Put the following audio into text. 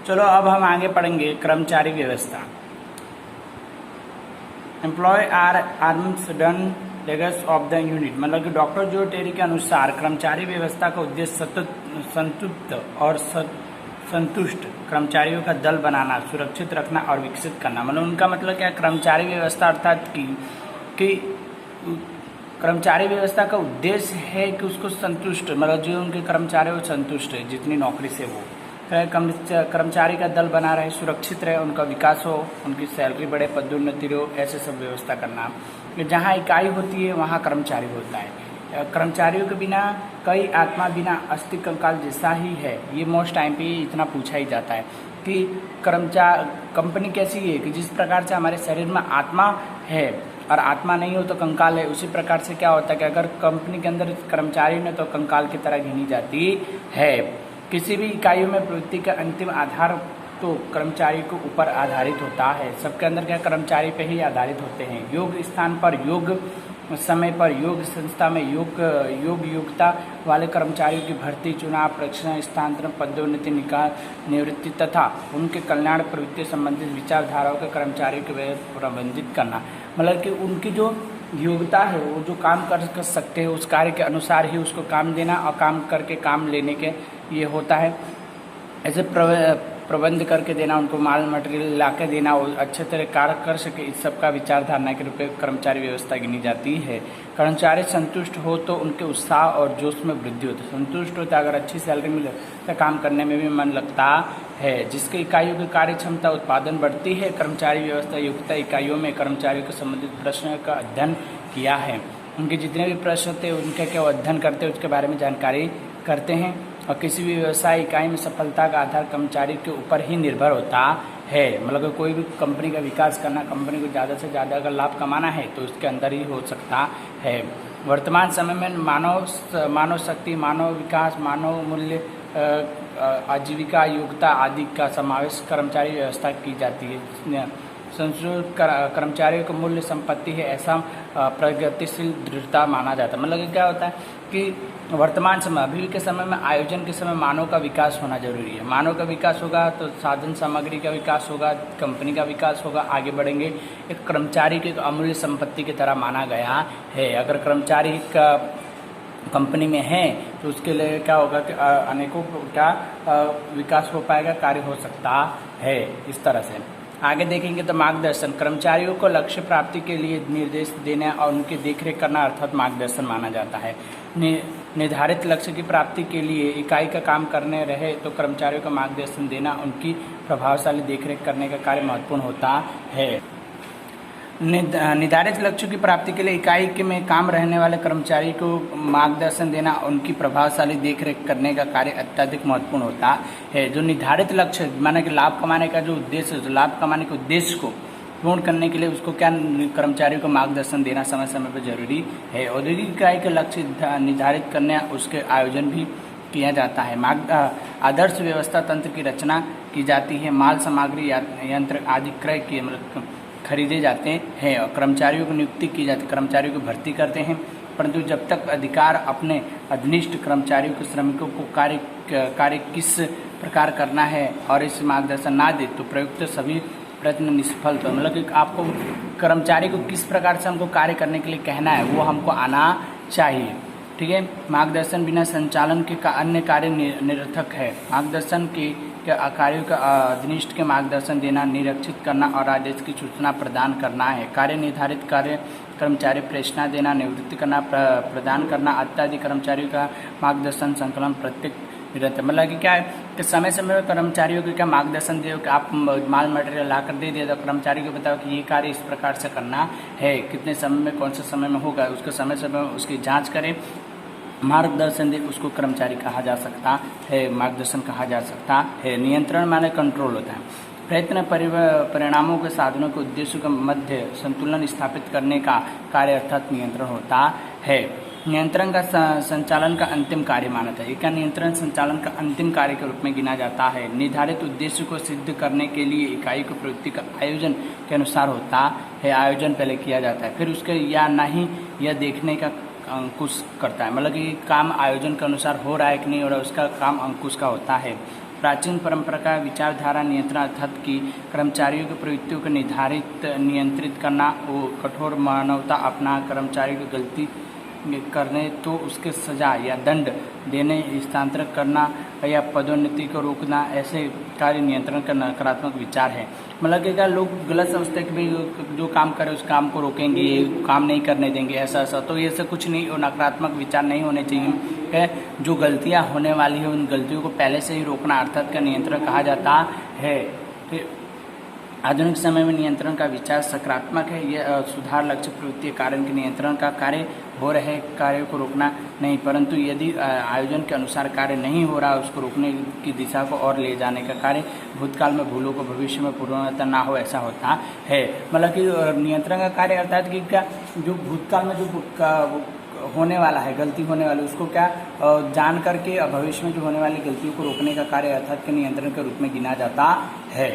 चलो अब हम आगे पढ़ेंगे कर्मचारी व्यवस्था। एम्प्लॉय आर आर्म्स डन लेगस ऑफ द यूनिट, मतलब कि डॉक्टर जो टेरी के अनुसार कर्मचारी व्यवस्था का उद्देश्य संतुष्ट और संतुष्ट कर्मचारियों का दल बनाना, सुरक्षित रखना और विकसित करना। मतलब उनका मतलब क्या, कर्मचारी व्यवस्था अर्थात कि कर्मचारी व्यवस्था का उद्देश्य है कि उसको संतुष्ट, मतलब जो उनके कर्मचारी वो संतुष्ट है जितनी नौकरी से वो कर्मचारी का दल बना रहे, सुरक्षित रहे, उनका विकास हो, उनकी सैलरी बढ़े, पदोन्नति हो, ऐसे सब व्यवस्था करना। जहाँ इकाई होती है वहाँ कर्मचारी होता है। कर्मचारियों के बिना कई आत्मा बिना अस्थि कंकाल जैसा ही है। ये मोस्ट टाइम पे इतना पूछा ही जाता है कि कंपनी कैसी है, कि जिस प्रकार से हमारे शरीर में आत्मा है और आत्मा नहीं हो तो कंकाल है, उसी प्रकार से क्या होता है कि अगर कंपनी के अंदर कर्मचारी न तो कंकाल की तरह गिनी जाती है। किसी भी इकाइयों में प्रवृत्ति का अंतिम आधार तो कर्मचारी को ऊपर आधारित होता है। सबके अंदर क्या कर्मचारी पे ही आधारित होते हैं। योग स्थान पर, योग समय पर, योग संस्था में योग्यता वाले कर्मचारियों की भर्ती, चुनाव, प्रशिक्षण, स्थानांतरण, पदोन्नति, निवृत्ति तथा उनके कल्याण प्रवृत्ति संबंधित विचारधाराओं के कर्मचारियों के प्रबंधित करना। मतलब कि उनकी जो योग्यता है, वो जो काम कर सकते हैं उस कार्य के अनुसार ही उसको काम देना और काम करके काम लेने के ये होता है। ऐसे प्रबंध करके देना, उनको माल मटेरियल ला के देना, वो अच्छे तरह कार्य कर सके, इस सब का विचारधारा के रूप में कर्मचारी व्यवस्था गिनी जाती है। कर्मचारी संतुष्ट हो तो उनके उत्साह और जोश में वृद्धि होती है। संतुष्ट होता है, अगर अच्छी सैलरी मिले तो काम करने में भी मन लगता है। जिसके इकाइयों की कार्य क्षमता उत्पादन बढ़ती है। कर्मचारी व्यवस्था योग्यता इकाइयों में कर्मचारियों के संबंधित प्रश्नों का अध्ययन किया है। उनके जितने भी प्रश्न थे उनका क्या अध्ययन करते हैं, उसके बारे में जानकारी करते हैं। और किसी भी व्यवसाय इकाई में सफलता का आधार कर्मचारी के ऊपर ही निर्भर होता है। मतलब कोई भी कंपनी का विकास करना, कंपनी को ज़्यादा से ज़्यादा अगर लाभ कमाना है तो उसके अंदर ही हो सकता है। वर्तमान समय में मानव शक्ति, मानव विकास, मानव मूल्य, आजीविका, योग्यता आदि का समावेश कर्मचारी व्यवस्था की जाती है। संशोधित कर्मचारियों का मूल्य संपत्ति है, ऐसा प्रगतिशील दृढ़ता माना जाता है। मतलब क्या होता है कि वर्तमान समय, अभी के समय में, आयोजन के समय मानव का विकास होना जरूरी है। मानव का विकास होगा तो साधन सामग्री का विकास होगा, कंपनी का विकास होगा, आगे बढ़ेंगे। एक कर्मचारी की अमूल्य संपत्ति की तरह माना गया है। अगर कर्मचारी का कंपनी में है तो उसके लिए क्या होगा कि अनेकों का विकास हो पाएगा, कार्य हो सकता है। इस तरह से आगे देखेंगे तो मार्गदर्शन, कर्मचारियों को लक्ष्य प्राप्ति के लिए निर्देश देना और उनकी देखरेख करना अर्थात मार्गदर्शन माना जाता है। निर्धारित लक्ष्य की प्राप्ति के लिए इकाई का काम करने रहे तो कर्मचारियों का मार्गदर्शन देना, उनकी प्रभावशाली देखरेख करने का कार्य महत्वपूर्ण होता है। निर्धारित लक्ष्यों की प्राप्ति के लिए इकाई के में काम रहने वाले कर्मचारी को मार्गदर्शन देना, उनकी प्रभावशाली देखरेख करने का कार्य अत्यधिक महत्वपूर्ण होता है। जो निर्धारित लक्ष्य माने कि लाभ कमाने का जो उद्देश्य है, लाभ कमाने के उद्देश्य को पूर्ण करने के लिए उसको क्या कर्मचारियों को मार्गदर्शन देना समय समय पर जरूरी है। औद्योगिक इकाई के लक्ष्य निर्धारित करने, उसके आयोजन भी किया जाता है। आदर्श व्यवस्था तंत्र की रचना की जाती है। माल सामग्री, यंत्र आदि क्रय किए मतलब खरीदे जाते हैं और कर्मचारियों की नियुक्ति की जाती है। कर्मचारियों की भर्ती करते हैं, परंतु जब तक अधिकार अपने अधीनस्थ कर्मचारियों के श्रमिकों को कार्य किस प्रकार करना है और इस मार्गदर्शन ना दे तो प्रयुक्त सभी प्रयत्न निष्फल। तो मतलब कि आपको कर्मचारी को किस प्रकार से हमको कार्य करने के लिए कहना है वो हमको आना चाहिए। ठीक है। मार्गदर्शन बिना संचालन के अन्य कार्य निरर्थक है। मार्गदर्शन के कार्यों का अधीनस्थ के मार्गदर्शन देना, निरीक्षित करना और आदेश की सूचना प्रदान करना है। कार्य निर्धारित कार्य कर्मचारी प्रेरणा देना, निवृत्ति करना, प्रदान करना इत्यादि कर्मचारियों का मार्गदर्शन संकलन प्रत्येक निरंतर। मतलब कि क्या है कि समय समय में कर्मचारियों को क्या मार्गदर्शन दे कि आप माल मटेरियल ला कर दे दिया तो कर्मचारी को बताओ कि ये कार्य इस प्रकार से करना है, कितने समय में, कौन से समय में होगा, उसको समय समय उसकी जाँच करें, मार्गदर्शन दे, उसको कर्मचारी कहा जा सकता है, मार्गदर्शन कहा जा सकता है। नियंत्रण माने कंट्रोल होता है। प्रयत्न परिणामों के साधनों के उद्देश्यों के मध्य संतुलन स्थापित करने का कार्य अर्थात नियंत्रण होता है। नियंत्रण का संचालन का अंतिम कार्य माना था। इसका नियंत्रण संचालन का अंतिम कार्य के रूप में गिना जाता है। निर्धारित उद्देश्य को सिद्ध करने के लिए इकाई को प्रवृत्ति का आयोजन के अनुसार होता है। आयोजन पहले किया जाता है, फिर उसके या नहीं यह देखने का अंकुश करता है। मतलब कि काम आयोजन के अनुसार हो रहा है कि नहीं हो रहा है, उसका काम अंकुश का होता है। प्राचीन परंपरा का विचारधारा नियंत्रण अर्थात कि कर्मचारियों की प्रवृत्तियों को नियंत्रित करना, वो कठोर मानवता अपना कर्मचारियों की गलती करने तो उसके सजा या दंड देने, स्थानांतरण करना या पदोन्नति को रोकना, ऐसे कार्य नियंत्रण का नकारात्मक विचार है। मतलब कि क्या लोग गलत समझते हैं कि भाई जो काम करे उस काम को रोकेंगे, काम नहीं करने देंगे, ऐसा तो ये सब कुछ नहीं, और नकारात्मक विचार नहीं होने चाहिए। जो गलतियां होने वाली है उन गलतियों को पहले से ही रोकना अर्थात का नियंत्रण कहा जाता है। आधुनिक समय में नियंत्रण का विचार सकारात्मक है। यह सुधार, लक्ष्य, प्रवृत्ति कारण के नियंत्रण का कार्य हो रहे कार्यों को रोकना नहीं, परंतु यदि आयोजन के अनुसार कार्य नहीं हो रहा, उसको रोकने की दिशा को और ले जाने का कार्य, भूतकाल में भूलों को भविष्य में पुनरावृत्ति ना हो ऐसा होता है। मतलब कि नियंत्रण का कार्य अर्थात कि क्या, जो भूतकाल में जो होने वाला है, गलती होने वाली, उसको क्या जान करके भविष्य में जो होने वाली गलतियों को रोकने का कार्य अर्थात के नियंत्रण के रूप में गिना जाता है।